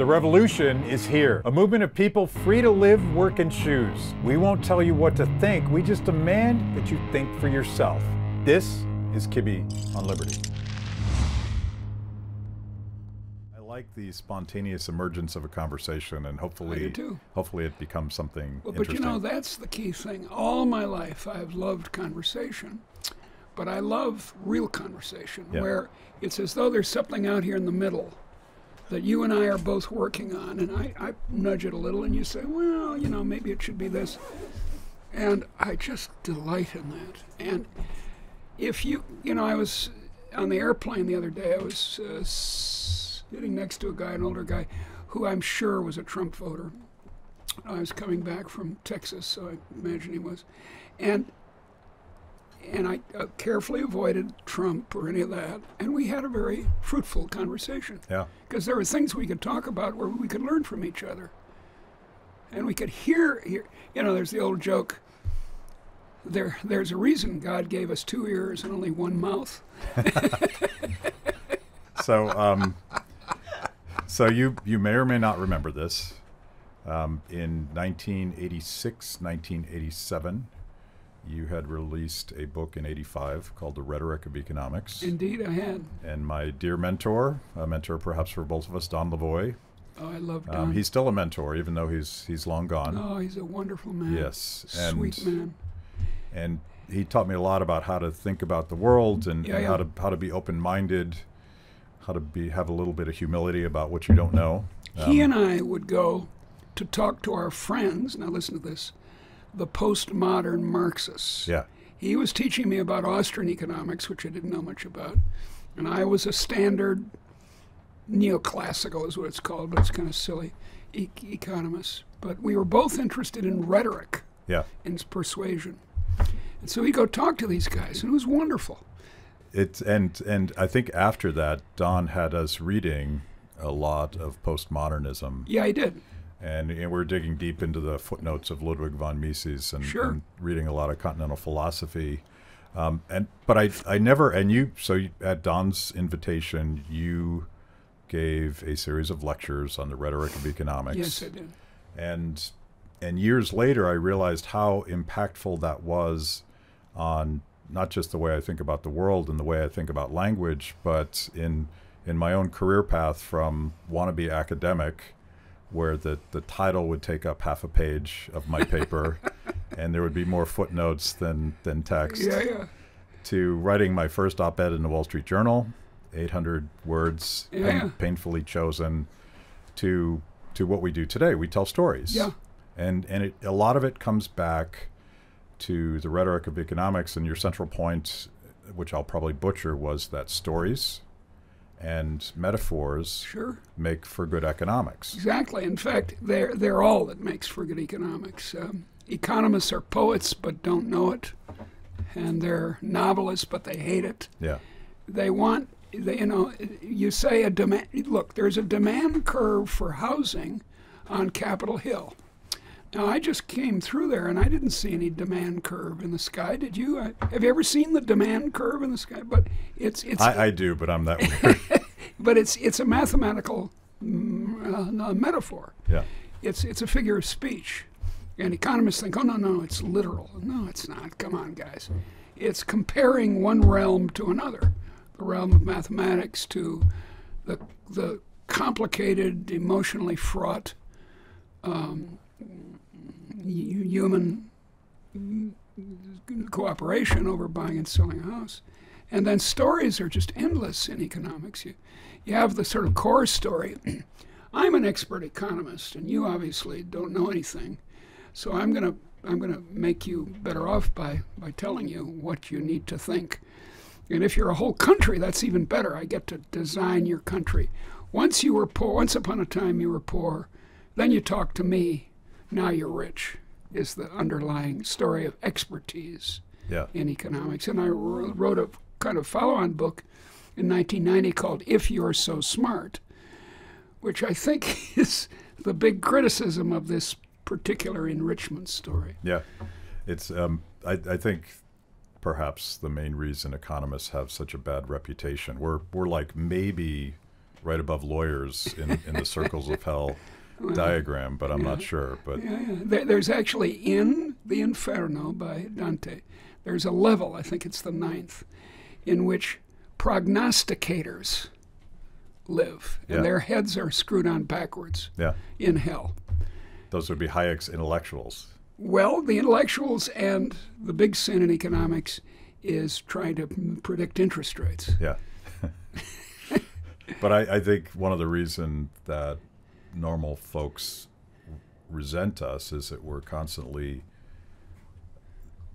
The revolution is here. A movement of people free to live, work, and choose. We won't tell you what to think. We just demand that you think for yourself. This is Kibbe on Liberty. I like the spontaneous emergence of a conversation, and hopefully it becomes something interesting. But you know, that's the key thing. All my life I've loved conversation, but I love real conversation, where it's as though there's something out here in the middle that you and I are both working on, and I nudge it a little, and you say, well, you know, maybe it should be this. And I just delight in that. And if you know, I was on the airplane the other day, I was sitting next to a guy, an older guy, who I'm sure was a Trump voter. I was coming back from Texas, so I imagine he was. And I carefully avoided Trump or any of that, and we had a very fruitful conversation. Yeah. Because there were things we could talk about where we could learn from each other. And we could hear, you know, there's the old joke, there's a reason God gave us 2 ears and only 1 mouth. So you may or may not remember this. In 1986, 1987, you had released a book in '85 called The Rhetoric of Economics. Indeed, I had. And my dear mentor, a mentor perhaps for both of us, Don Lavoie. Oh, I love Don. He's still a mentor, even though he's long gone. Oh, he's a wonderful man. Yes. Sweet man. And he taught me a lot about how to think about the world and how to be open-minded, how to have a little bit of humility about what you don't know. He and I would go to talk to our friends, now listen to this, the postmodern Marxists. Yeah. He was teaching me about Austrian economics, which I didn't know much about, and I was a standard neoclassical is what it's called, but it's kind of silly, economist. But we were both interested in rhetoric, in persuasion. And so he'd go talk to these guys, and it was wonderful. And I think after that, Don had us reading a lot of postmodernism. Yeah, he did. And we're digging deep into the footnotes of Ludwig von Mises and reading a lot of continental philosophy. But I never, so at Don's invitation, you gave a series of lectures on the rhetoric of economics. Yes, I did. And years later, I realized how impactful that was on not just the way I think about the world and the way I think about language, but in my own career path from wannabe academic, where the title would take up half a page of my paper and there would be more footnotes than text, to writing my first op-ed in the Wall Street Journal, 800 words, painfully chosen, to what we do today. We tell stories. Yeah. And a lot of it comes back to the rhetoric of economics, and your central point, which I'll probably butcher, was that stories and metaphors make for good economics. Exactly. In fact, they're all that makes for good economics. Economists are poets but don't know it, and they're novelists but they hate it. Yeah. You say a demand. Look, there's a demand curve for housing on Capitol Hill. Now, I just came through there, and I didn't see any demand curve in the sky. Did you? Have you ever seen the demand curve in the sky? But it's. I do, but I'm that weird. But it's a mathematical metaphor. Yeah. It's a figure of speech, and economists think, oh no, it's literal. No, it's not. Come on, guys. It's comparing one realm to another, the realm of mathematics to the complicated, emotionally fraught. Human cooperation over buying and selling a house. And then stories are just endless in economics. You have the sort of core story. I'm an expert economist, and you obviously don't know anything. So I'm gonna make you better off by telling you what you need to think. And if you're a whole country, that's even better. I get to design your country. Once you were poor, once upon a time you were poor, then you talk to me. Now you're rich, is the underlying story of expertise in economics. And I wrote a kind of follow-on book in 1990 called If You're So Smart, which I think is the big criticism of this particular enrichment story. Yeah, it's. I think perhaps the main reason economists have such a bad reputation. We're like maybe right above lawyers in the circles of hell diagram, but I'm not sure. But There's actually in the Inferno by Dante, there's a level, I think it's the 9th, in which prognosticators live, and their heads are screwed on backwards in hell. Those would be Hayek's intellectuals. Well, the intellectuals, and the big sin in economics is trying to predict interest rates. Yeah. But I think one of the reasons that normal folks resent us is that we're constantly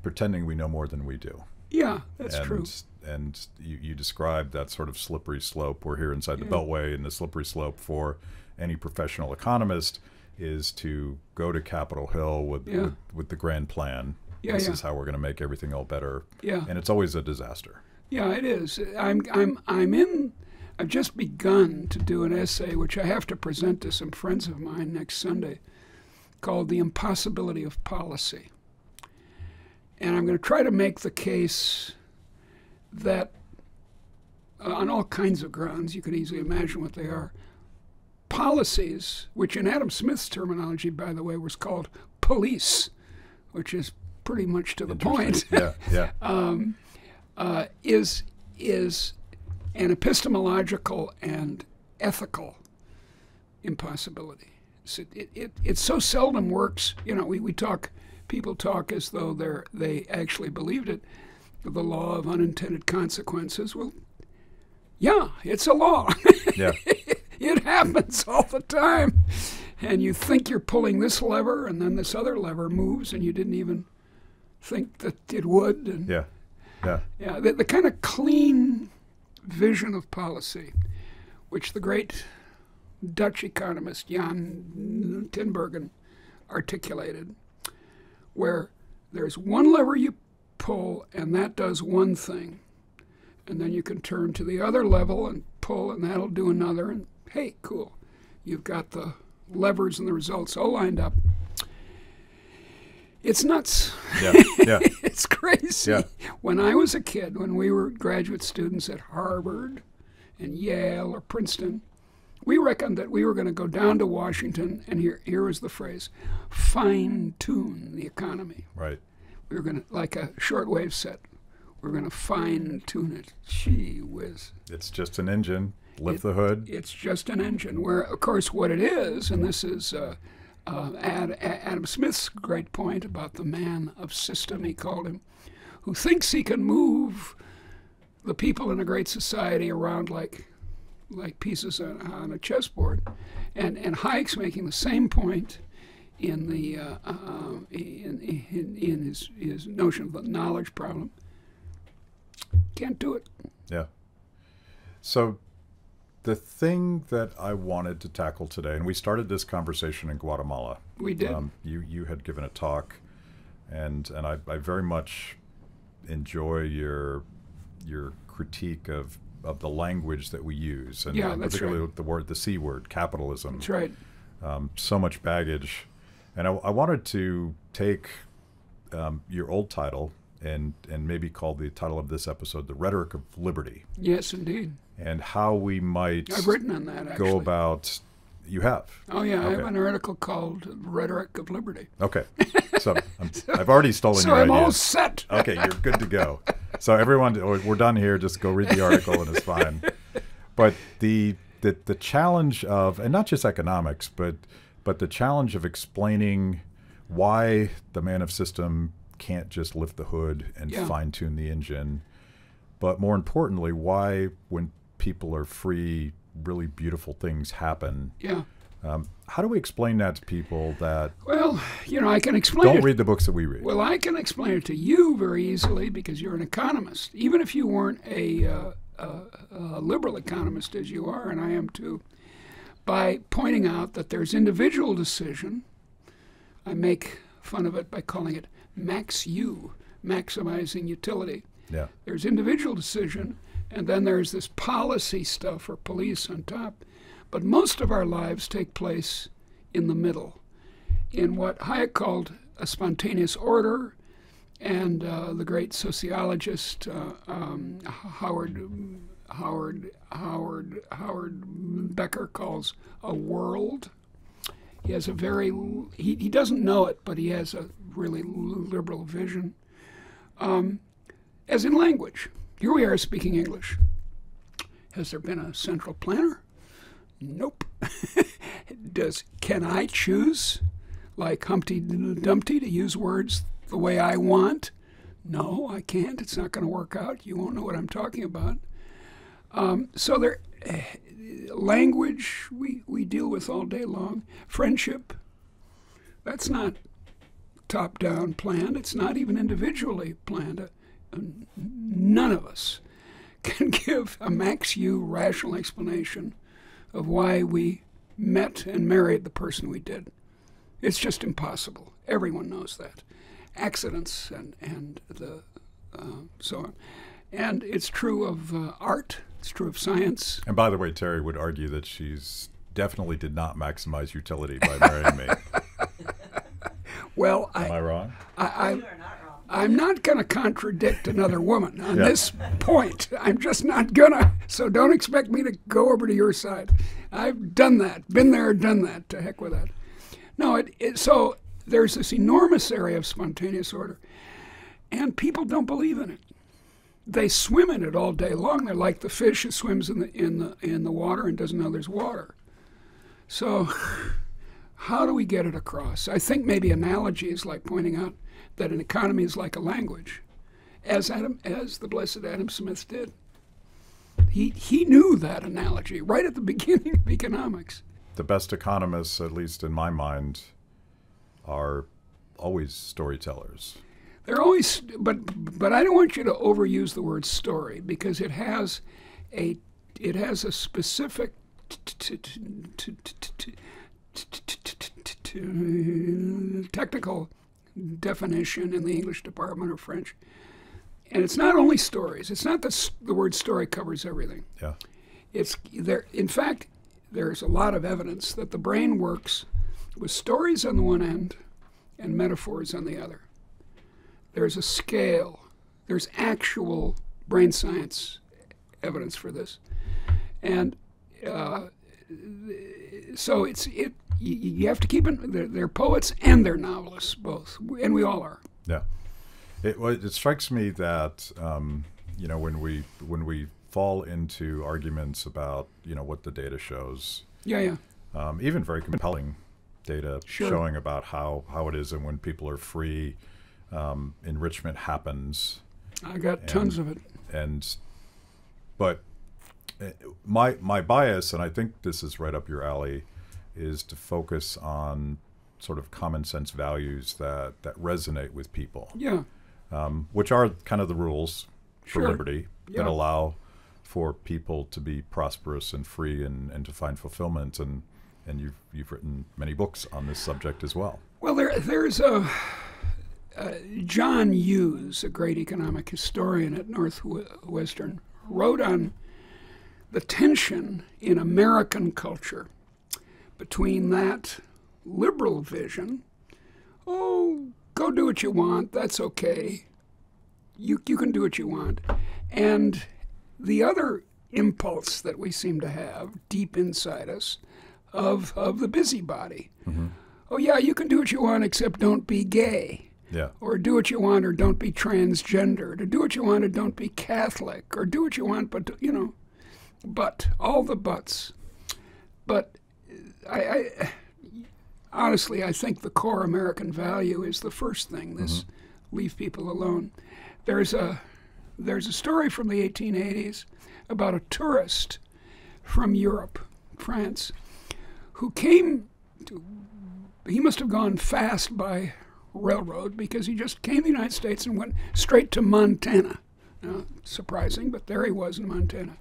pretending we know more than we do. Yeah, that's true. And you described that sort of slippery slope. We're here inside the Beltway, and the slippery slope for any professional economist is to go to Capitol Hill with the grand plan. This is how we're going to make everything all better. Yeah. And it's always a disaster. Yeah, it is. I've just begun to do an essay, which I have to present to some friends of mine next Sunday, called The Impossibility of Policy. And I'm going to try to make the case that, on all kinds of grounds, you can easily imagine what they are, policies, which in Adam Smith's terminology, by the way, was called police, which is pretty much to the point, is an epistemological and ethical impossibility. It so seldom works. You know, people talk as though they actually believed it. The law of unintended consequences. Well, yeah, it's a law. Yeah. It happens all the time. And you think you're pulling this lever, and then this other lever moves, and you didn't even think that it would. And the kind of clean vision of policy, which the great Dutch economist Jan Tinbergen articulated, where there's one lever you pull, and that does one thing. And then you can turn to the other level and pull, and that'll do another. And hey, cool. You've got the levers and the results all lined up. It's nuts. Yeah. It's crazy. Yeah. When I was a kid, when we were graduate students at Harvard and Yale or Princeton, we reckoned that we were going to go down to Washington, and here was the phrase, fine-tune the economy. Right. We were going to, like a shortwave set, we're going to fine-tune it. Gee whiz. It's just an engine. Lift the hood. It's just an engine, where, of course, what it is, and this is Adam Smith's great point about the man of system, he called him, who thinks he can move the people in a great society around like pieces on a chessboard. And Hayek's making the same point in the in his notion of the knowledge problem. Can't do it. Yeah. So the thing that I wanted to tackle today, and we started this conversation in Guatemala. We did. You had given a talk, and I very much enjoy your critique of the language that we use, and particularly the C word, capitalism. That's right. So much baggage. And I wanted to take your old title and maybe call the title of this episode The Rhetoric of Liberty. Yes, indeed. And how we might I've written on that, actually. Go about. You have? Oh, yeah. Okay. I have an article called Rhetoric of Liberty. Okay. So I've already stolen your idea. idea. So I'm all set. Okay, you're good to go. So everyone, we're done here. Just go read the article and it's fine. But the challenge of, and not just economics, but the challenge of explaining why the man of system can't just lift the hood and fine-tune the engine, but more importantly, why when people are free, really beautiful things happen. Yeah. How do we explain that to people that... Well, I can explain Don't read the books that we read. Well, I can explain it to you very easily because you're an economist. Even if you weren't a liberal economist as you are, and I am too, by pointing out that there's individual decision. I make fun of it by calling it max-U, maximizing utility. Yeah. There's individual decision, and then there's this policy stuff or police on top. But most of our lives take place in the middle, in what Hayek called a spontaneous order, and the great sociologist Howard Howard Becker calls a world. He has a very, he doesn't know it, but he has a really liberal vision. As in language, here we are speaking English. Has there been a central planner? Nope. Can I choose, like Humpty Dumpty, to use words the way I want? No, I can't. It's not going to work out. You won't know what I'm talking about. So there, language we deal with all day long. Friendship, that's not top-down planned. It's not even individually planned. None of us can give a max U rational explanation of why we met and married the person we did. It's just impossible. Everyone knows that. Accidents and the so on. And it's true of art. It's true of science. And by the way, Terry would argue that she's definitely did not maximize utility by marrying me. Well, am I wrong? I'm not going to contradict another woman on this point. I'm just not going to. So don't expect me to go over to your side. I've done that, been there, done that. To heck with that. No, so there's this enormous area of spontaneous order, and people don't believe in it. They swim in it all day long. They're like the fish that swims in the water and doesn't know there's water. So how do we get it across? I think maybe analogy is like pointing out that an economy is like a language, as the blessed Adam Smith did. He knew that analogy right at the beginning of economics. The best economists, at least in my mind, are always storytellers. They're always, but I don't want you to overuse the word story, because it has a specific technical definition in the English department or French. And it's not only stories. It's not that the word story covers everything. Yeah. It's there. In fact, there's a lot of evidence that the brain works with stories on the one end and metaphors on the other. There's a scale. There's actual brain science evidence for this. And so you have to keep it. They're poets and they're novelists, both, and we all are. Yeah. It strikes me that when we fall into arguments about what the data shows. Yeah. Even very compelling data Sure. showing about how it is, and when people are free, enrichment happens. I got tons of it. But my bias, and I think this is right up your alley, is to focus on sort of common sense values that resonate with people. Yeah. Which are kind of the rules for Sure. liberty that allow for people to be prosperous and free and to find fulfillment. And you've written many books on this subject as well. Well, there's John Hughes, a great economic historian at Northwestern, wrote on the tension in American culture between that liberal vision, oh, go do what you want, that's okay, you can do what you want, and the other impulse that we seem to have deep inside us of the busybody. Mm-hmm. Oh yeah, you can do what you want, except don't be gay. Yeah. Or do what you want, or don't be transgendered. Or do what you want, or don't be Catholic. Or do what you want, but but all the buts. But I honestly, I think the core American value is the first thing. This leave people alone. There's a story from the 1880s about a tourist from Europe, France, who came to. He must have gone fast by railroad, because he just came to the United States and went straight to Montana. Surprising, but there he was in Montana.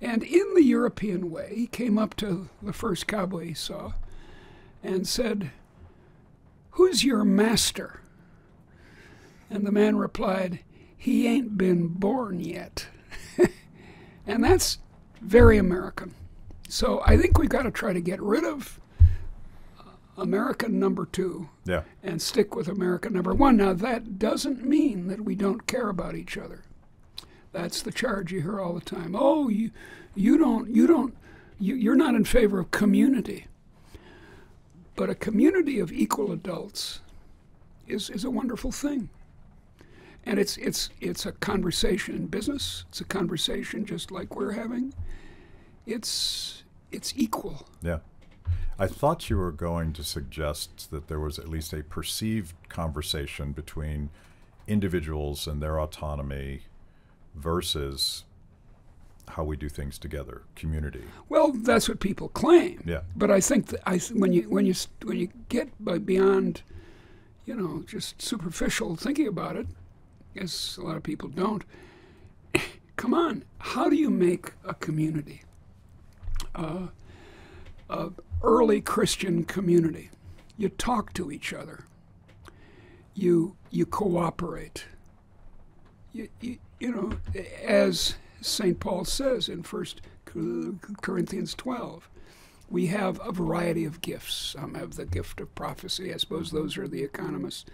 And in the European way, he came up to the first cowboy he saw and said, "Who's your master?" And the man replied, "He ain't been born yet." And that's very American. So I think we've got to try to get rid of American number two, and stick with American number one. Now, that doesn't mean that we don't care about each other. That's the charge you hear all the time. Oh, you're not in favor of community. But a community of equal adults is a wonderful thing. And it's a conversation in business. It's a conversation just like we're having. It's equal. Yeah. I thought you were going to suggest that there was at least a perceived conversation between individuals and their autonomy versus how we do things together, community. Well, that's what people claim. Yeah. But I think that when you get beyond, just superficial thinking about it, as a lot of people don't. Come on, how do you make a community? Early Christian community. You talk to each other. You cooperate. As St. Paul says in 1 Corinthians 12, we have a variety of gifts. Some have the gift of prophecy. I suppose those are the economists.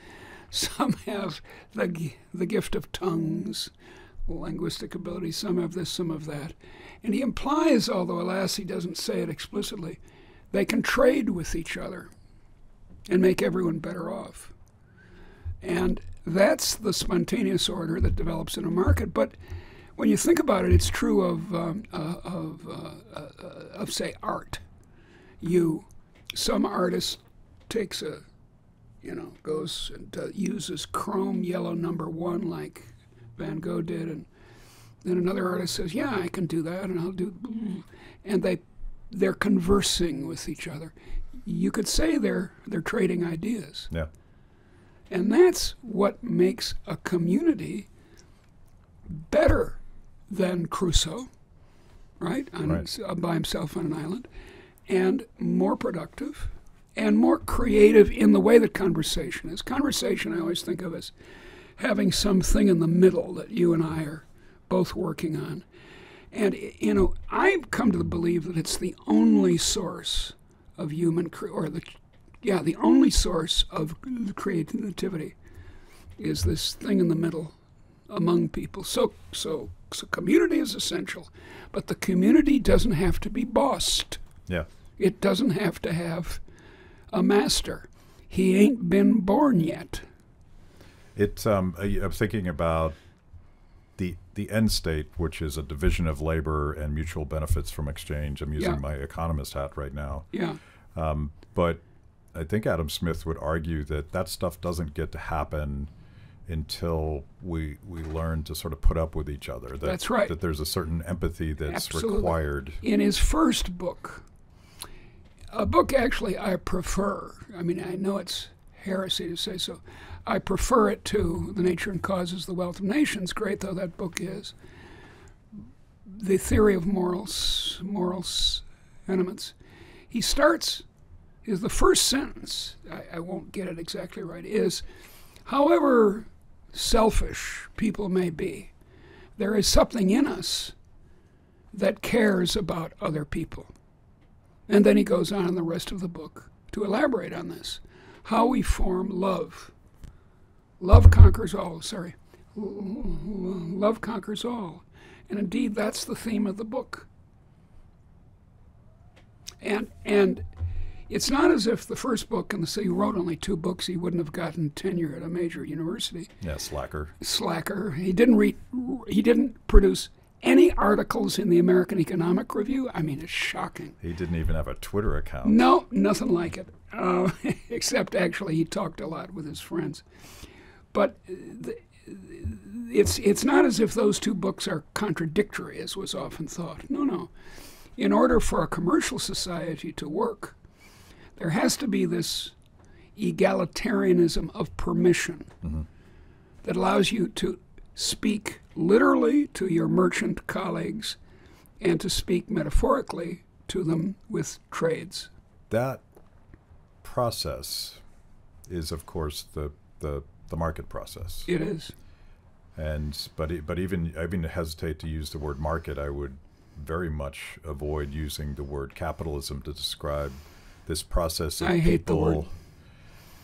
Some have the gift of tongues, linguistic ability. Some have this, some have that. And he implies, although alas he doesn't say it explicitly, they can trade with each other and make everyone better off. And that's the spontaneous order that develops in a market. But when you think about it, it's true of say, art. Some artist takes goes and uses chrome yellow #1 like Van Gogh did, and then another artist says, yeah, I can do that, and I'll do, and they're conversing with each other. You could say they're trading ideas. Yeah. And that's what makes a community better than Crusoe, right? By himself on an island, and more productive and more creative in the way that conversation is. Conversation I always think of as having something in the middle that you and I are both working on. And, I've come to believe that it's the only source of the only source of creativity is this thing in the middle among people. So community is essential, but the community doesn't have to be bossed. Yeah. It doesn't have to have a master. He ain't been born yet. I'm thinking about the end state, which is a division of labor and mutual benefits from exchange. I'm using my economist hat right now. Yeah. But I think Adam Smith would argue that stuff doesn't get to happen until we learn to sort of put up with each other. That's right. That there's a certain empathy that's Absolutely. required. In his first book, a book actually I prefer, I mean, I know it's heresy to say so, I prefer it to The Nature and Causes, the Wealth of Nations, great though that book is. The Theory of Morals Elements. He starts, the first sentence, I won't get it exactly right, is, however selfish people may be, there is something in us that cares about other people. And then he goes on in the rest of the book to elaborate on this, how we form love. Love conquers all, Love conquers all. And indeed, that's the theme of the book. And it's not as if the first book, and he wrote only 2 books, he wouldn't have gotten tenure at a major university. Yeah, slacker. He didn't produce any articles in the American Economic Review. I mean, it's shocking. He didn't even have a Twitter account. No, nothing like it. Except actually he talked a lot with his friends. But it's not as if those 2 books are contradictory, as was often thought. No. In order for a commercial society to work, there has to be this egalitarianism of permission that allows you to speak literally to your merchant colleagues and to speak metaphorically to them with trades. That process is, of course, the market process. It is. But even I even hesitate to use the word market. I would very much avoid using the word capitalism to describe this process of I hate the word.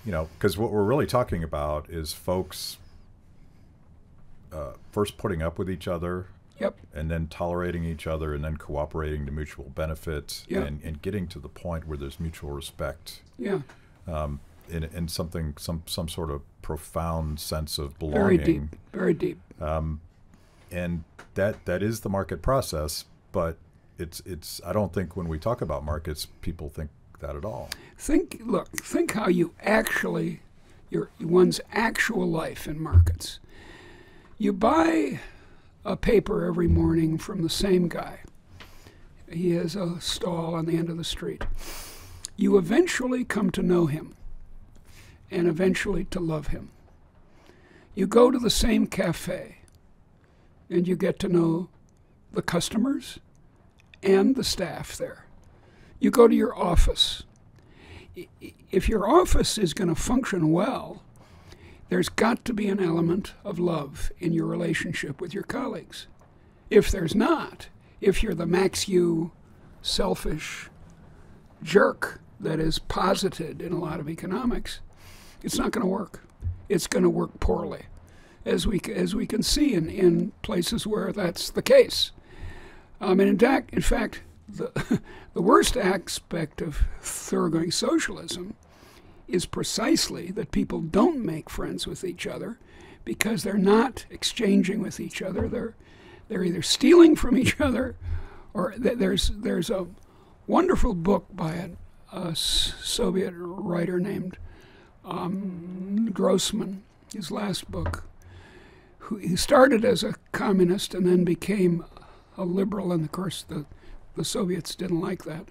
Because what we're really talking about is folks first putting up with each other, Yep. and then tolerating each other, and then cooperating to mutual benefit, Yeah. and getting to the point where there's mutual respect, Yeah. in something, some sort of profound sense of Very belonging. deep. Very deep. And that is the market process, but it's I don't think when we talk about markets, people think that at all. Think how you actually, one's actual life in markets. You buy a paper every morning from the same guy. He has a stall on the end of the street. You eventually come to know him and eventually to love him. You go to the same cafe and you get to know the customers and the staff there. You go to your office. If your office is going to function well, there's got to be an element of love in your relationship with your colleagues. If there's not, if you're the Max U selfish jerk that is posited in a lot of economics, it's not going to work. It's going to work poorly, as we can see in places where that's the case. And in fact, the worst aspect of thoroughgoing socialism is precisely that people don't make friends with each other because they're not exchanging with each other. They're either stealing from each other, or there's a wonderful book by a Soviet writer named Grossman, his last book. He started as a communist and then became a liberal, and of course the Soviets didn't like that,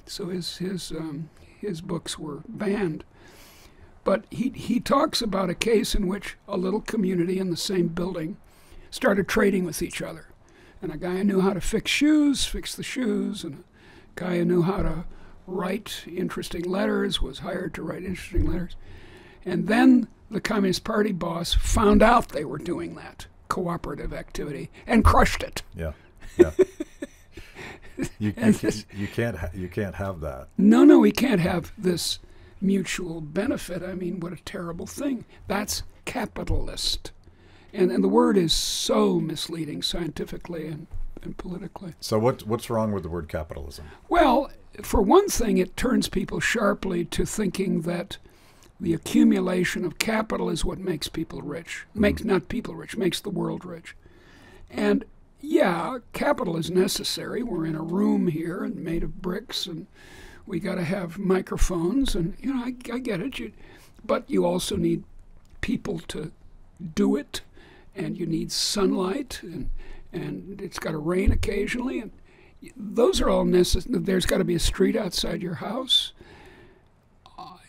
so his books were banned. But he talks about a case in which a little community in the same building started trading with each other. And a guy who knew how to fix the shoes, and a guy who knew how to write interesting letters was hired to write interesting letters. And then the Communist Party boss found out they were doing that cooperative activity and crushed it. Yeah, yeah. You can't have that. No, we can't have this mutual benefit. I mean, what a terrible thing. That's capitalist. And the word is so misleading scientifically and politically. So what's wrong with the word capitalism? Well, for one thing, it turns people sharply to thinking that the accumulation of capital is what makes people rich. Not people rich, makes the world rich. And yeah, capital is necessary. We're in a room here and made of bricks, and we got to have microphones, and I get it. But you also need people to do it, and you need sunlight, and it's got to rain occasionally, and those are all necessary. There's got to be a street outside your house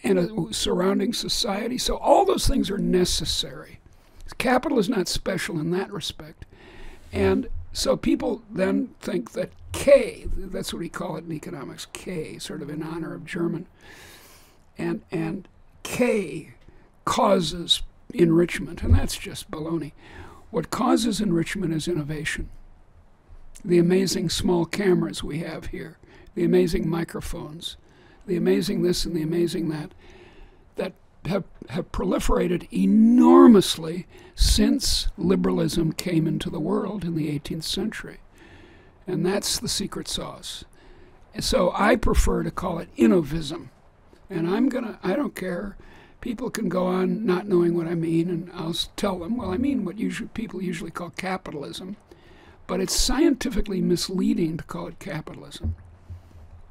and a surrounding society. So all those things are necessary. Capital is not special in that respect. And so people then think that K, that's what we call it in economics, K, sort of in honor of German, and K causes enrichment, and that's just baloney. What causes enrichment is innovation. The amazing small cameras we have here, the amazing microphones, the amazing this and the amazing that have proliferated enormously since liberalism came into the world in the 18th century. And that's the secret sauce. And so I prefer to call it innovism. And I don't care. People can go on not knowing what I mean, and I'll tell them, well, I mean what people usually call capitalism. But it's scientifically misleading to call it capitalism.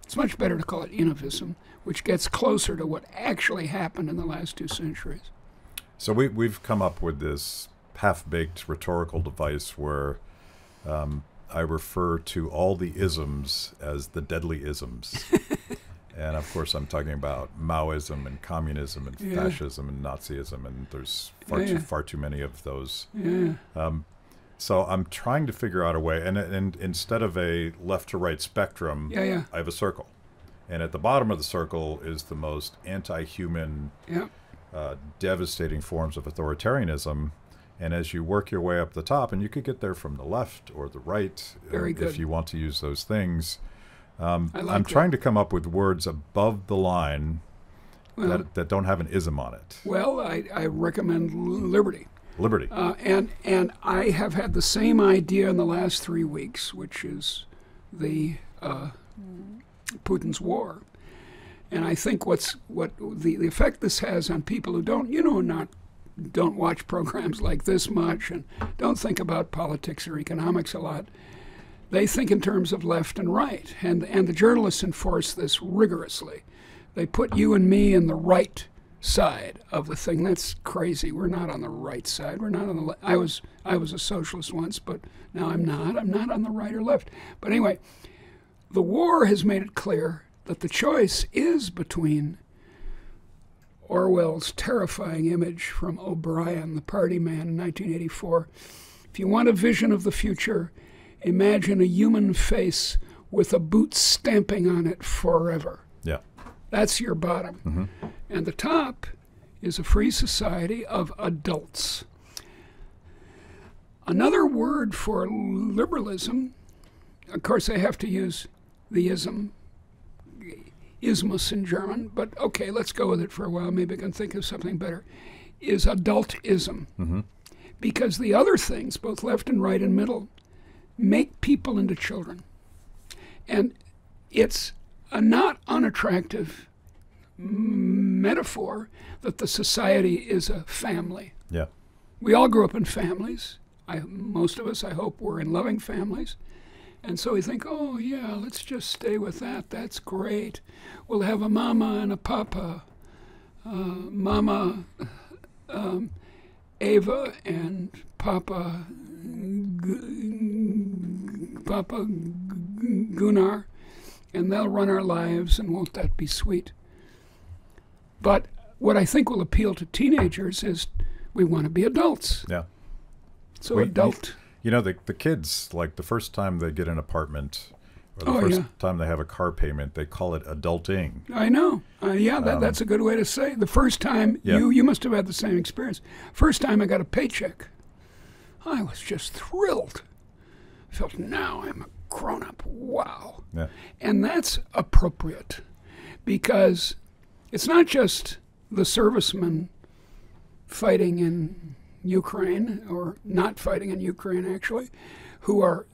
It's much better to call it innovism, which gets closer to what actually happened in the last 2 centuries. So we've come up with this half-baked rhetorical device where I refer to all the isms as the deadly isms. And of course I'm talking about Maoism and communism and fascism and Nazism, and there's far too many of those. Yeah. So I'm trying to figure out a way, and instead of a left to right spectrum, I have a circle. And at the bottom of the circle is the most anti-human, devastating forms of authoritarianism. And as you work your way up the top, and you could get there from the left or the right, if you want to use those things, I'm trying to come up with words above the line that don't have an ism on it. Well, I recommend liberty. Liberty. And I have had the same idea in the last 3 weeks, which is the Putin's war. And I think what the effect this has on people who don't watch programs like this much and don't think about politics or economics a lot, they think in terms of left and right. And the journalists enforce this rigorously. They put you and me in the right side of the thing. That's crazy. We're not on the right side. We're not on the left. I was a socialist once, but now I'm not. I'm not on the right or left. But anyway, the war has made it clear that the choice is between Orwell's terrifying image from O'Brien, the party man in 1984. If you want a vision of the future, imagine a human face with a boot stamping on it forever. Yeah. That's your bottom. Mm-hmm. And the top is a free society of adults. Another word for liberalism, of course I have to use the ismus in German, but okay, let's go with it for a while. Maybe I can think of something better, is adultism. Mm-hmm. Because the other things, both left and right and middle, make people into children. And it's a not unattractive metaphor that the society is a family. Yeah. We all grew up in families. Most of us, I hope, were in loving families. And so we think, oh, yeah, let's just stay with that. That's great. We'll have a mama and a papa. Mama Ava and Papa Gunnar, and they'll run our lives, and won't that be sweet? But what I think will appeal to teenagers is we want to be adults. Yeah. So adult. You know, the kids, like the first time they get an apartment or the first time they have a car payment, they call it adulting. I know. That's a good way to say it. The first time, you must have had the same experience. First time I got a paycheck, I was just thrilled. I felt, now I'm a grown-up. Wow. Yeah. And that's appropriate because it's not just the servicemen fighting in Ukraine, or not fighting in Ukraine actually, who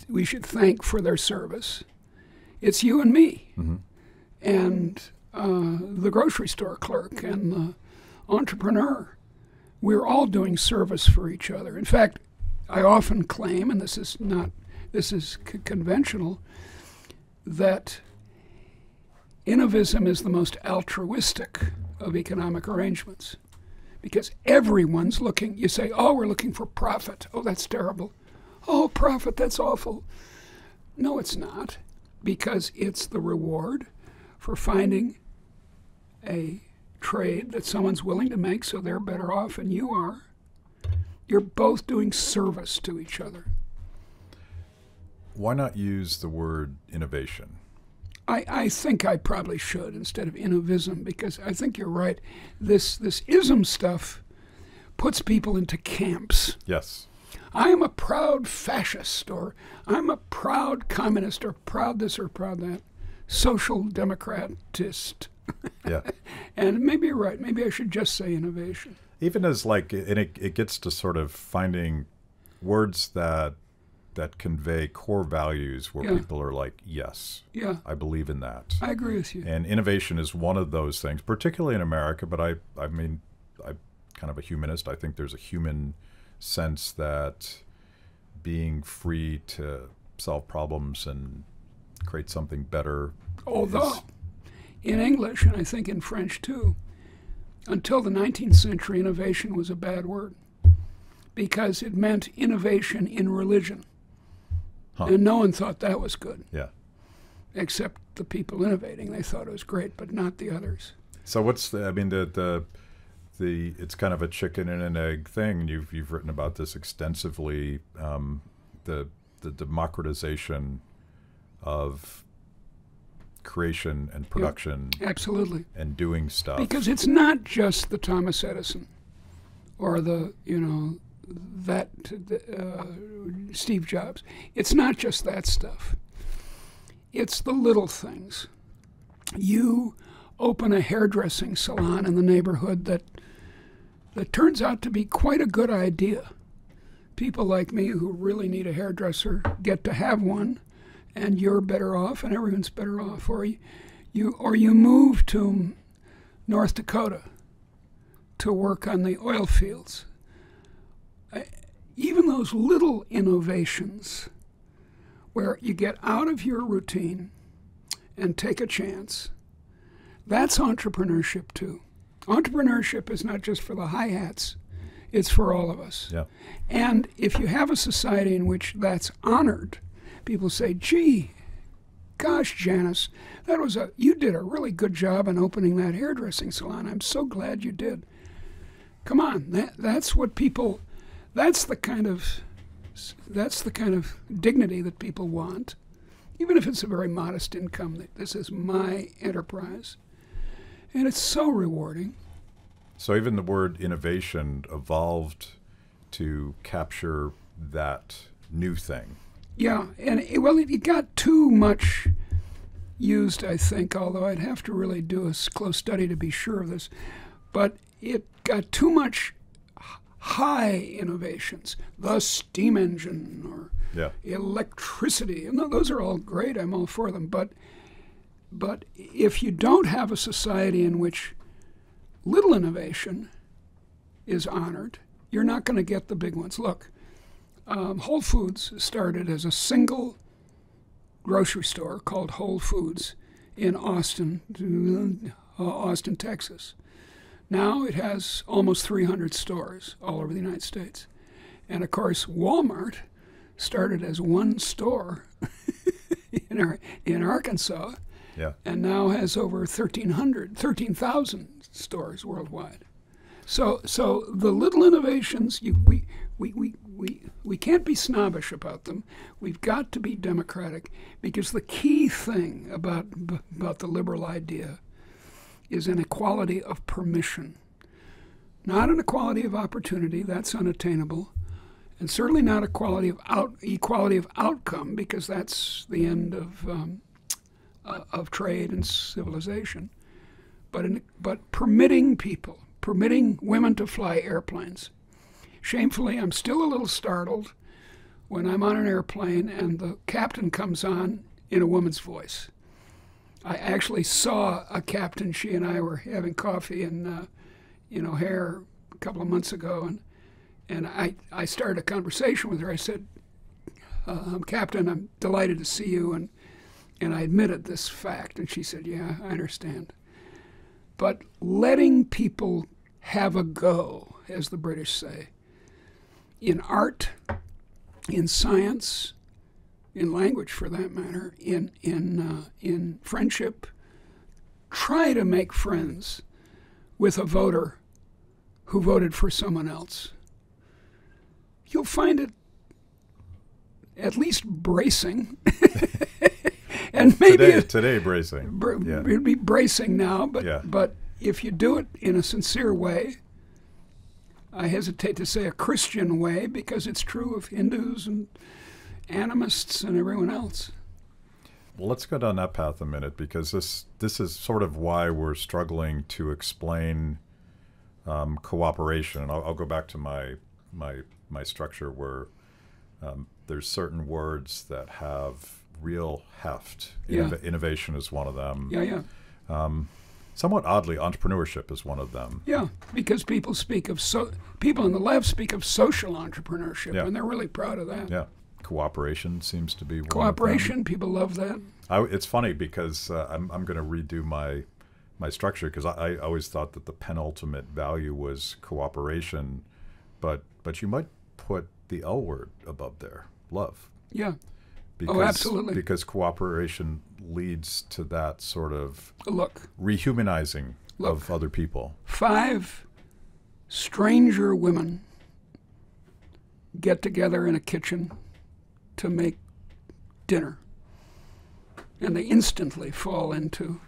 we should thank for their service. It's you and me, mm-hmm. and the grocery store clerk and the entrepreneur. We're all doing service for each other. In fact, I often claim, and this is conventional, that innovism is the most altruistic of economic arrangements. Because everyone's looking. You say, oh, we're looking for profit. Oh, that's terrible. Oh, profit, that's awful. No, it's not. Because it's the reward for finding a trade that someone's willing to make so they're better off and you are. You're both doing service to each other. Why not use the word innovation? I think I probably should instead of innovism, because I think you're right. This ism stuff puts people into camps. Yes. I am a proud fascist, or I'm a proud communist, or proud this or proud that. Social democratist. Yeah. And maybe you're right. Maybe I should just say innovation. Even as and it gets to sort of finding words that convey core values where people are like, yes, I believe in that. I agree with you. And innovation is one of those things, particularly in America, but I mean, I'm kind of a humanist. I think there's a human sense that being free to solve problems and create something better. Although, in English, and I think in French too, until the 19th century, innovation was a bad word because it meant innovation in religion. Huh. And no one thought that was good. Yeah. Except the people innovating. They thought it was great, but not the others. So what's the it's kind of a chicken and an egg thing. You've written about this extensively, the democratization of creation and production. Yeah, absolutely. And doing stuff. Because it's not just the Thomas Edison or Steve Jobs. It's not just that stuff. It's the little things. You open a hairdressing salon in the neighborhood that that turns out to be quite a good idea. People like me who really need a hairdresser get to have one, and you're better off, and everyone's better off. Or you move to North Dakota to work on the oil fields. Even those little innovations where you get out of your routine and take a chance, that's entrepreneurship too. Entrepreneurship is not just for the high hats, it's for all of us. Yeah. And if you have a society in which that's honored, people say, gee, gosh, Janice, you did a really good job in opening that hairdressing salon. I'm so glad you did. Come on, that's what people, that's the kind of dignity that people want, even if it's a very modest income. This is my enterprise. And it's so rewarding. So even the word innovation evolved to capture that new thing. Yeah, and it got too much used, I think, although I'd have to really do a close study to be sure of this. But it got too much high innovations, the steam engine or electricity. And those are all great, I'm all for them. But if you don't have a society in which little innovation is honored, you're not going to get the big ones. Look, Whole Foods started as a single grocery store called Whole Foods in Austin, Texas. Now it has almost 300 stores all over the United States. And of course, Walmart started as one store in Arkansas, and now has over 13,000 stores worldwide. So the little innovations, we can't be snobbish about them. We've got to be democratic, because the key thing about the liberal idea is an equality of permission, not an equality of opportunity. That's unattainable, and certainly not equality of outcome, because that's the end of trade and civilization. But permitting women to fly airplanes. Shamefully, I'm still a little startled when I'm on an airplane and the captain comes on in a woman's voice. I actually saw a captain. She and I were having coffee in O'Hare a couple of months ago, and I started a conversation with her. I said, Captain, I'm delighted to see you, and I admitted this fact, and she said, yeah, I understand. But letting people have a go, as the British say, in art, in science, in language for that matter, in friendship, try to make friends with a voter who voted for someone else. You'll find it at least bracing. And maybe today bracing. It'd be bracing now, but if you do it in a sincere way, I hesitate to say a Christian way, because it's true of Hindus and animists and everyone else. Well, let's go down that path a minute, because this is sort of why we're struggling to explain cooperation. And I'll go back to my structure where there's certain words that have real heft. Innovation is one of them. Somewhat oddly, entrepreneurship is one of them. Yeah, because people on the left speak of social entrepreneurship, and they're really proud of that. Yeah, cooperation seems to be one cooperation. of them. People love that. It's funny because I'm going to redo my structure, because I always thought that the penultimate value was cooperation, but you might put the L word above there, love. Yeah. Because, absolutely. Because cooperation leads to that sort of rehumanizing of other people. 5 stranger women get together in a kitchen to make dinner, and they instantly fall into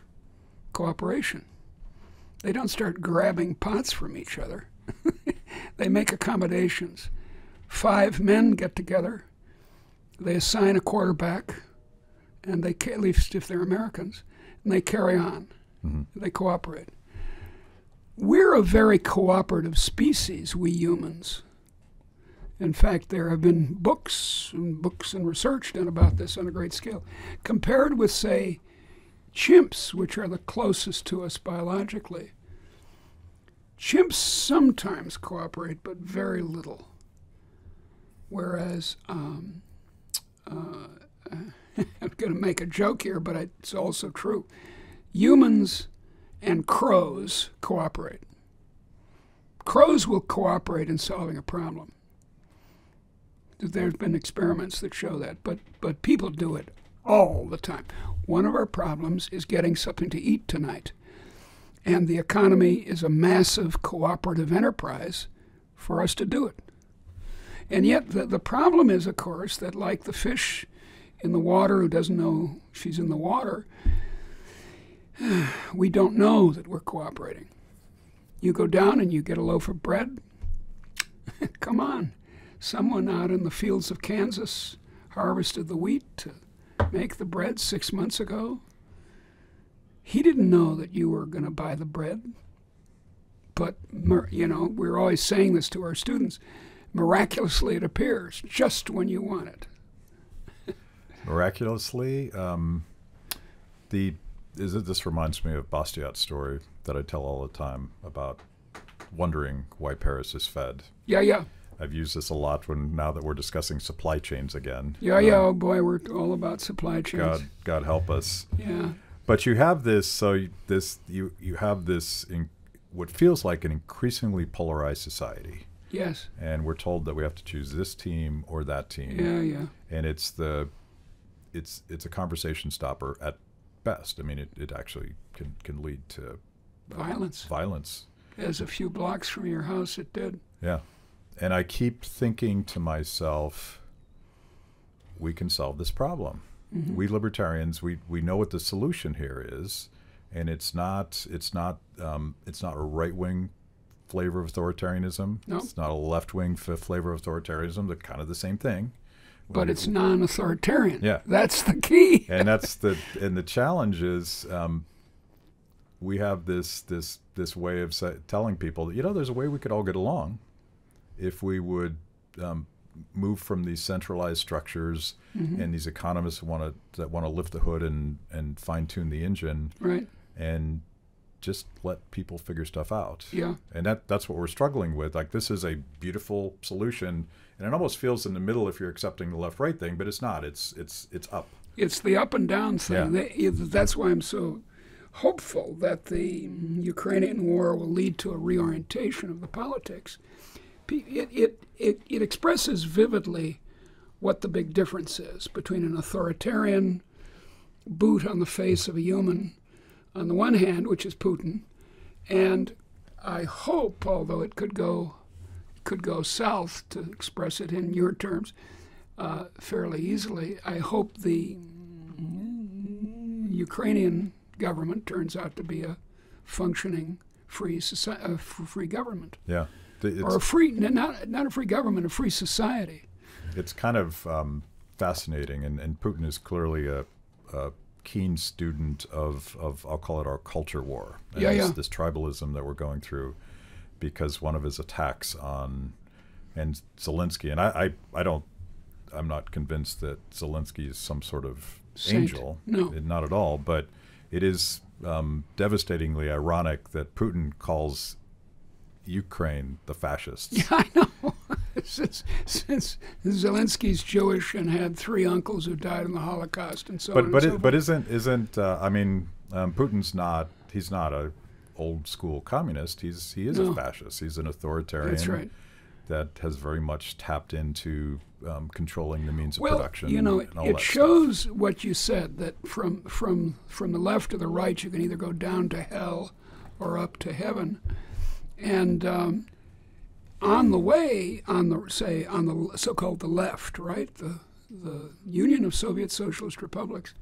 cooperation. They don't start grabbing pots from each other. They make accommodations. 5 men get together. They assign a quarterback, and at least if they're Americans, and they carry on. Mm-hmm. They cooperate. We're a very cooperative species, we humans. In fact, there have been books and research done about this on a great scale. Compared with, say, chimps, which are the closest to us biologically, chimps sometimes cooperate, but very little. Whereas, I'm going to make a joke here, but it's also true. Humans and crows cooperate. Crows will cooperate in solving a problem. There's been experiments that show that, but people do it all the time. One of our problems is getting something to eat tonight. And the economy is a massive cooperative enterprise for us to do it. And yet the problem is, of course, that like the fish in the water who doesn't know she's in the water, we don't know that we're cooperating. You go down and you get a loaf of bread. Come on. Someone out in the fields of Kansas harvested the wheat to make the bread 6 months ago. He didn't know that you were going to buy the bread. But, we're always saying this to our students. Miraculously, it appears just when you want it. Miraculously? This reminds me of Bastiat's story that I tell all the time about wondering why Paris is fed. Yeah. I've used this a lot now that we're discussing supply chains again. Yeah, oh boy, we're all about supply chains. God help us. Yeah. But you have this, you have this, what feels like an increasingly polarized society. Yes. And we're told that we have to choose this team or that team. Yeah. And it's a conversation stopper at best. I mean, it actually can lead to violence. As a few blocks from your house, it did. Yeah. And I keep thinking to myself, we can solve this problem. Mm-hmm. We libertarians, we know what the solution here is, and it's not a right-wing flavor of authoritarianism. No. It's not a left-wing flavor of authoritarianism. They're kind of the same thing. But it's non-authoritarian. Yeah. That's the key. And the challenge is we have this way of telling people, there's a way we could all get along if we would move from these centralized structures mm-hmm. and these economists that want to lift the hood and fine-tune the engine, right, and just let people figure stuff out. Yeah. And that's what we're struggling with. Like, this is a beautiful solution, and it almost feels in the middle if you're accepting the left-right thing, but it's not. It's up. It's the up and down thing. Yeah. That's why I'm so hopeful that the Ukrainian war will lead to a reorientation of the politics. It expresses vividly what the big difference is between an authoritarian boot on the face of a human on the one hand, which is Putin, and I hope, although it could go south, to express it in your terms fairly easily, I hope the Ukrainian government turns out to be a functioning free government. Yeah. Or a free, not a free government, a free society. It's kind of fascinating, and Putin is clearly a keen student of I'll call it our culture war. And this tribalism that we're going through, because one of his attacks on Zelensky, and I'm not convinced that Zelensky is some sort of saint. Angel. No, not at all. But it is devastatingly ironic that Putin calls Ukraine the fascists. Yeah, I know. Since Zelensky's Jewish and had 3 uncles who died in the Holocaust and so on. But isn't Putin's not? He's not a old school communist. He is a fascist. He's an authoritarian. That's right. That has very much tapped into controlling the means of production. It shows what you said, that from the left to the right, you can either go down to hell or up to heaven. And on the way, on the so-called the left, right, the Union of Soviet Socialist Republics,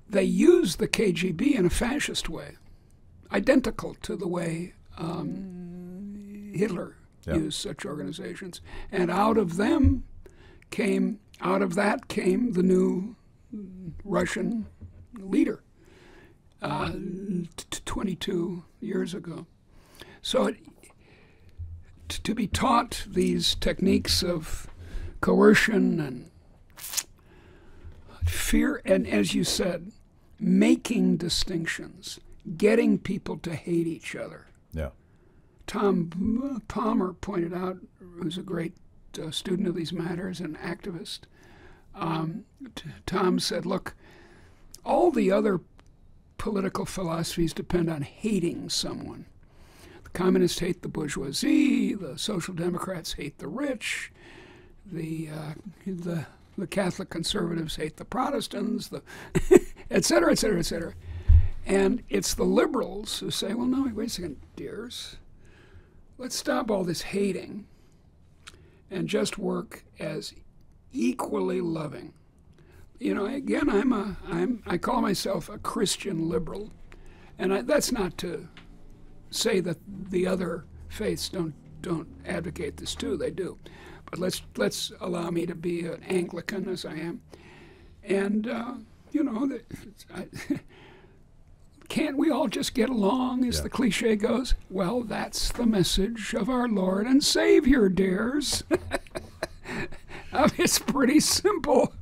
they use the KGB in a fascist way, identical to the way Hitler used such organizations. And out of that came the new Russian leader, 22 years ago. So to be taught these techniques of coercion and fear, and as you said, making distinctions, getting people to hate each other. Yeah. Tom Palmer pointed out, who's a great student of these matters and activist, Tom said, look, all the other political philosophies depend on hating someone. The communists hate the bourgeoisie, the social democrats hate the rich, the Catholic conservatives hate the Protestants, et cetera, et cetera, et cetera. And it's the liberals who say, well, no, wait a second, dears. Let's stop all this hating and just work as equally loving. You know, again, I call myself a Christian liberal, and that's not to say that the other faiths don't advocate this too. They do, but let's allow me to be an Anglican as I am, and you know, can't we all just get along, as the cliche goes? Well, that's the message of our Lord and Savior, dears. It's pretty simple.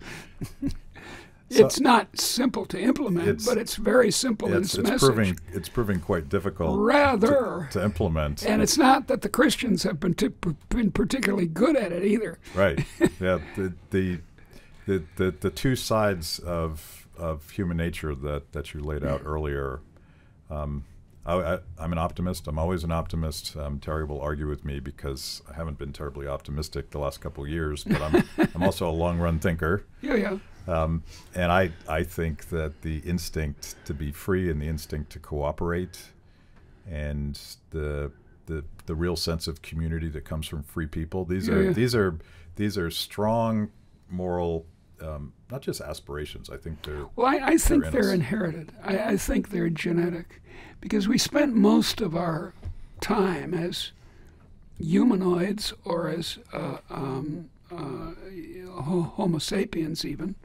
It's not simple to implement, but it's very simple in its message. It's proving quite difficult to implement. And it's not that the Christians have been particularly good at it either. Right. Yeah. The two sides of human nature that you laid out earlier. I'm an optimist. I'm always an optimist. Terry will argue with me because I haven't been terribly optimistic the last couple of years, but I'm also a long-run thinker. Yeah. And I think that the instinct to be free and the instinct to cooperate and the real sense of community that comes from free people, these are strong moral, not just aspirations. I think they're I think they're inherited. I think they're genetic, because we spent most of our time as humanoids or as Homo sapiens, even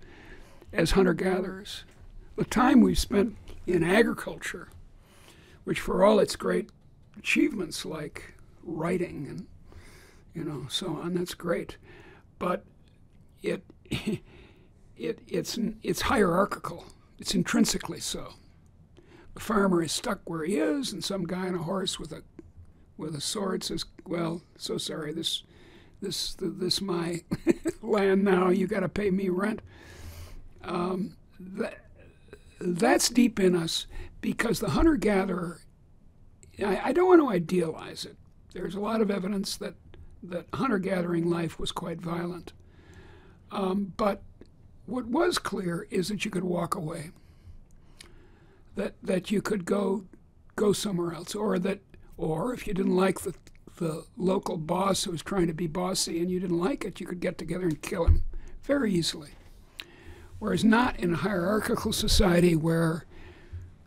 as hunter-gatherers. The time we spent in agriculture, which for all its great achievements like writing and so on, that's great, but it's hierarchical. It's intrinsically so. The farmer is stuck where he is, and some guy on a horse with a sword says, "Well, so sorry, this my land now. You got to pay me rent." That's deep in us, because the hunter-gatherer, I don't want to idealize it. There's a lot of evidence that hunter-gathering life was quite violent. But what was clear is that you could walk away, that you could go somewhere else, or if you didn't like the local boss who was trying to be bossy and you didn't like it, you could get together and kill him very easily. Whereas not in a hierarchical society where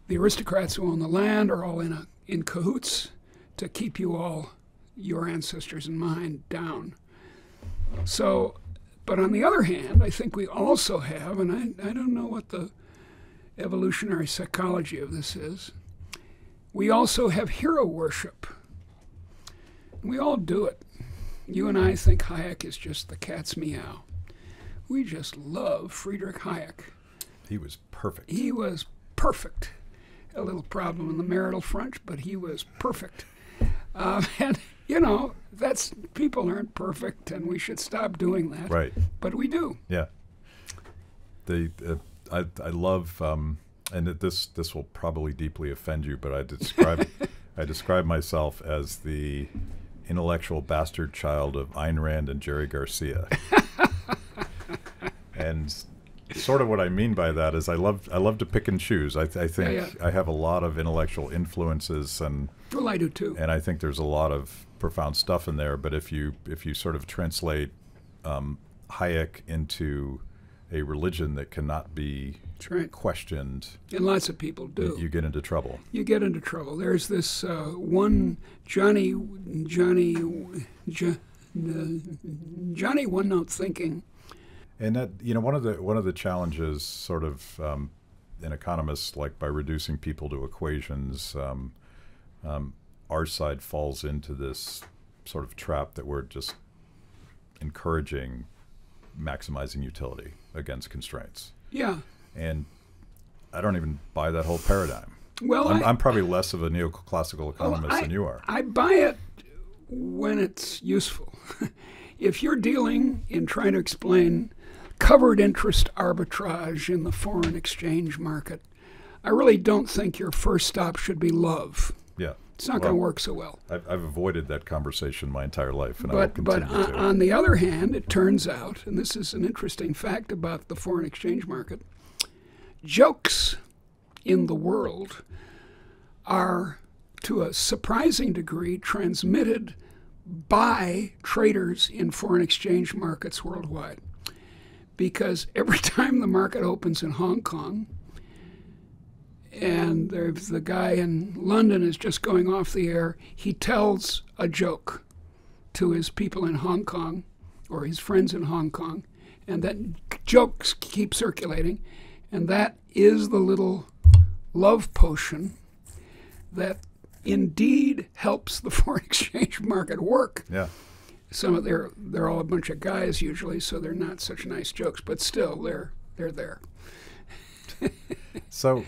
the aristocrats who own the land are all in cahoots to keep your ancestors and mine, down. So, but on the other hand, I think we also have, and I don't know what the evolutionary psychology of this is, we also have hero worship. We all do it. You and I think Hayek is just the cat's meow. We just love Friedrich Hayek. He was perfect. He was perfect. A little problem on the marital front, but he was perfect. And, people aren't perfect, and we should stop doing that. Right. But we do. Yeah. I love, and this will probably deeply offend you, but I describe myself as the intellectual bastard child of Ayn Rand and Jerry Garcia. And sort of what I mean by that is I love to pick and choose. I think I have a lot of intellectual influences, and well, I do too. And I think there's a lot of profound stuff in there. But if you sort of translate Hayek into a religion that cannot be questioned, and lots of people do, you get into trouble. You get into trouble. There's this one Johnny one-note thinking. And that one of the challenges, sort of an economist, like by reducing people to equations, our side falls into this sort of trap that we're just encouraging maximizing utility against constraints. Yeah. And I don't even buy that whole paradigm. Well, I'm probably less of a neoclassical economist than you are. I buy it when it's useful. If you're dealing in trying to explain covered interest arbitrage in the foreign exchange market, I really don't think your first stop should be love. Yeah. It's not going to work so well. I've avoided that conversation my entire life, and I will continue to. But on the other hand, it turns out, and this is an interesting fact about the foreign exchange market, jokes in the world are, to a surprising degree, transmitted by traders in foreign exchange markets worldwide. Because every time the market opens in Hong Kong, and there's the guy in London is just going off the air, he tells a joke to his people in Hong Kong or his friends in Hong Kong, and that jokes keep circulating, and that is the little love potion that indeed helps the foreign exchange market work. Yeah. Some of they're all a bunch of guys usually, so they're not such nice jokes, but still they're there. So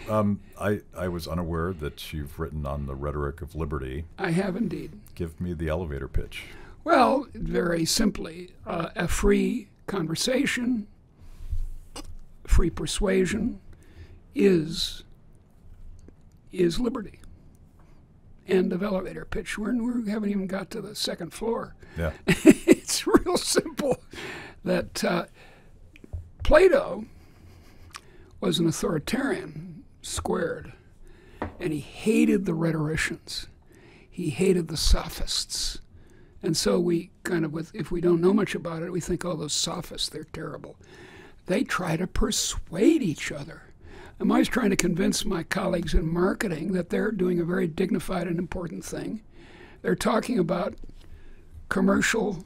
I was unaware that you've written on the Rhetoric of Liberty. I have indeed. Give me the elevator pitch. Well, very simply, a free conversation, free persuasion is liberty. End of elevator pitch. We haven't even got to the second floor. Yeah. It's real simple. That Plato was an authoritarian, squared, and he hated the rhetoricians. He hated the sophists. And so we kind of, if we don't know much about it, we think, oh, those sophists, they're terrible. They try to persuade each other. I'm always trying to convince my colleagues in marketing that they're doing a very dignified and important thing. They're talking about commercial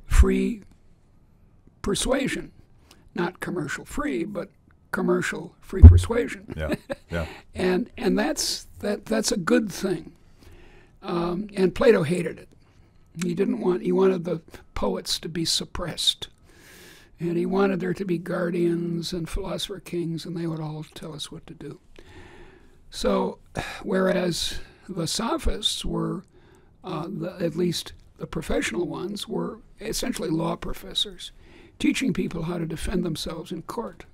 free persuasion. Not commercial free, but commercial free persuasion. Yeah, yeah. and that's a good thing. And Plato hated it. He wanted the poets to be suppressed. And he wanted there to be guardians and philosopher kings, and they would all tell us what to do. So, whereas the sophists were, at least the professional ones, were essentially law professors, teaching people how to defend themselves in court.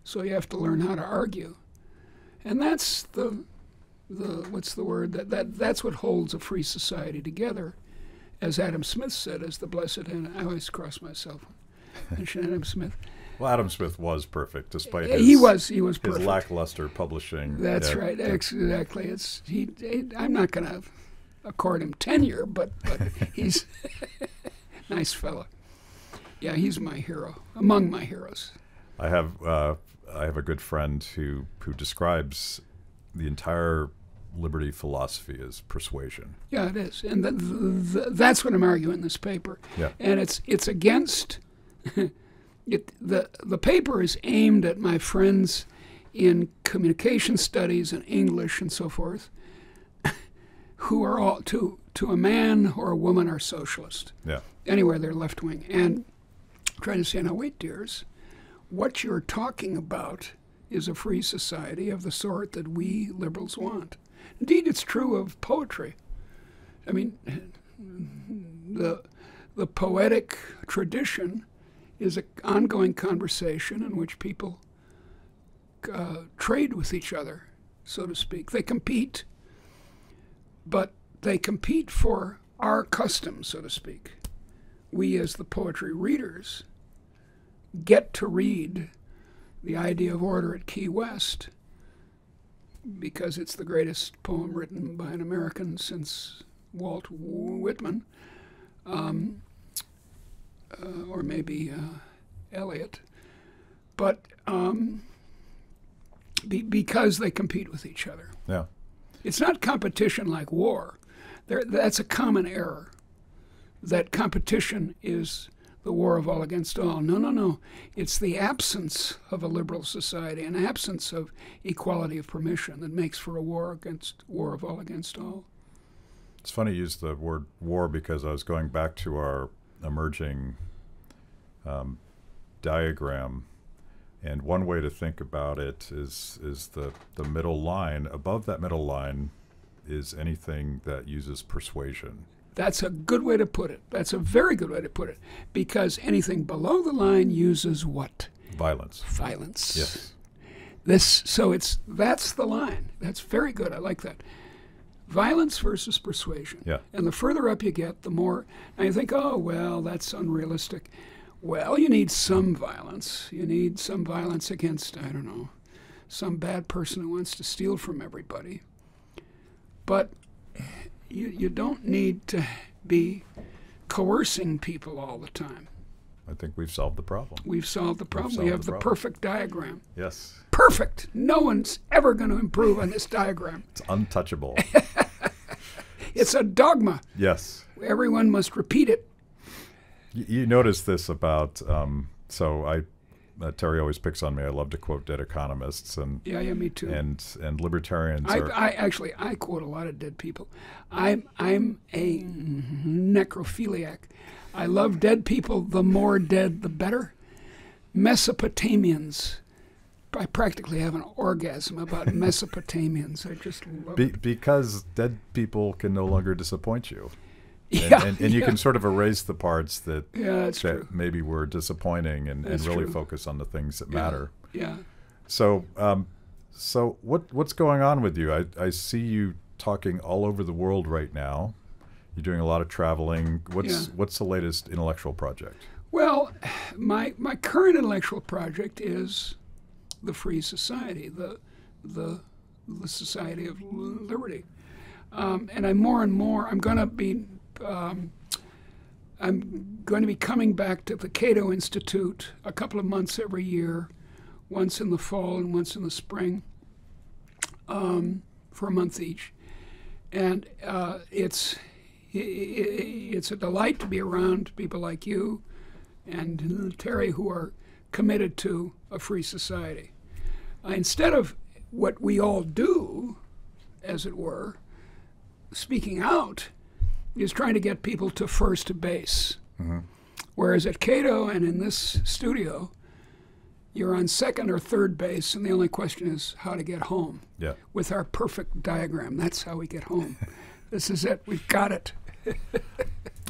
So you have to learn how to argue. And that's what's the word? That's what holds a free society together. As Adam Smith said, as the blessed, and I always cross myself. Adam Smith. Well, Adam Smith was perfect, despite he was perfect. His lackluster publishing. That's right, exactly. I'm not going to accord him tenure, but he's nice fellow. Yeah, he's my hero, among my heroes. I have a good friend who describes the entire liberty philosophy as persuasion. Yeah, it is, and that's what I'm arguing in this paper. Yeah, and it's against. The paper is aimed at my friends in communication studies and English and so forth, who are all to a man or a woman are socialist. Yeah. Anywhere they're left wing, and trying to say, now wait, dears, what you're talking about is a free society of the sort that we liberals want. Indeed, it's true of poetry. I mean, the poetic tradition is an ongoing conversation in which people trade with each other, so to speak. They compete, but they compete for our custom, so to speak. We, as the poetry readers, get to read The Idea of Order at Key West because it's the greatest poem written by an American since Walt Whitman. Or maybe Eliot, but because they compete with each other. Yeah, it's not competition like war. That's a common error. That competition is the war of all against all. No, no, no. It's the absence of a liberal society, an absence of equality of permission that makes for a war of all against all. It's funny you use the word war because I was going back to our emerging diagram, and one way to think about it is the middle line. Above that middle line is anything that uses persuasion. That's a good way to put it. That's a very good way to put it, because anything below the line uses what? Violence. Violence. Yes. That's the line. That's very good. I like that. Violence versus persuasion. Yeah. And the further up you get, the more. Now you think, oh, well, that's unrealistic. Well, you need some violence. You need some violence against, I don't know, some bad person who wants to steal from everybody. But you don't need to be coercing people all the time. I think we've solved the problem. We've solved the problem. We have the perfect diagram. Yes. Perfect. No one's ever going to improve on this diagram. It's untouchable. It's a dogma. Yes. Everyone must repeat it. You notice this about, Terry always picks on me. I love to quote dead economists. And yeah, me too. And libertarians I quote a lot of dead people. I'm a necrophiliac. I love dead people. The more dead, the better. Mesopotamians. I practically have an orgasm about Mesopotamians. I just love it. Because dead people can no longer disappoint you. And you can sort of erase the parts that, true. Maybe were disappointing and really focus on the things that matter. Yeah. So what's going on with you? I see you talking all over the world right now. You're doing a lot of traveling. What's the latest intellectual project? Well, my current intellectual project is the Free Society, the Society of Liberty. And I'm going to be coming back to the Cato Institute a couple of months every year, once in the fall and once in the spring, for a month each. And it's a delight to be around people like you and Terry, who are committed to a free society. Instead of what we all do, as it were, speaking out, is trying to get people to first base. Mm-hmm. Whereas at Cato and in this studio, you're on second or third base, and the only question is how to get home. Yeah. With our perfect diagram. That's how we get home. This is it. We've got it.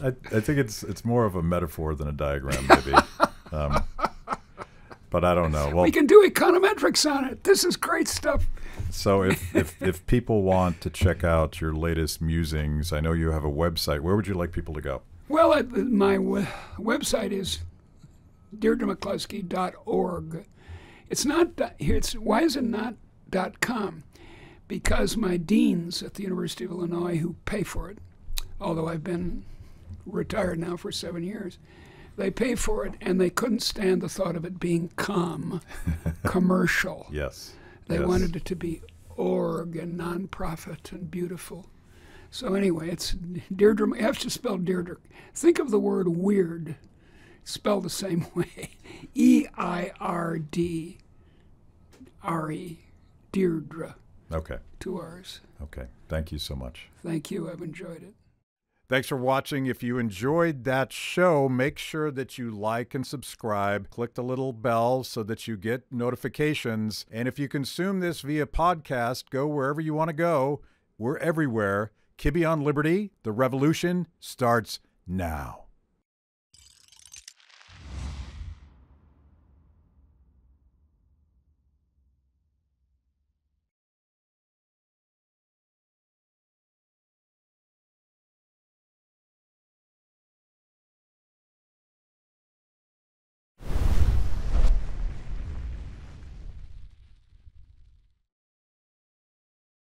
I think it's more of a metaphor than a diagram, maybe. But I don't know. Well, we can do econometrics on it. This is great stuff. So if people want to check out your latest musings, I know you have a website. Where would you like people to go? Well, my website is deirdremccloskey.org. It's not why is it not .com? Because my deans at the University of Illinois, who pay for it, although I've been retired now for 7 years, they pay for it, and they couldn't stand the thought of it being commercial. Yes. They wanted it to be org and nonprofit and beautiful. So anyway, it's Deirdre. You have to spell Deirdre. Think of the word weird, spelled the same way. E-I-R-D-R-E. Deirdre. Okay. 2 R's. Okay. Thank you so much. Thank you. I've enjoyed it. Thanks for watching. If you enjoyed that show, make sure that you like and subscribe. Click the little bell so that you get notifications. And if you consume this via podcast, go wherever you want to go. We're everywhere. Kibbe on Liberty. The revolution starts now.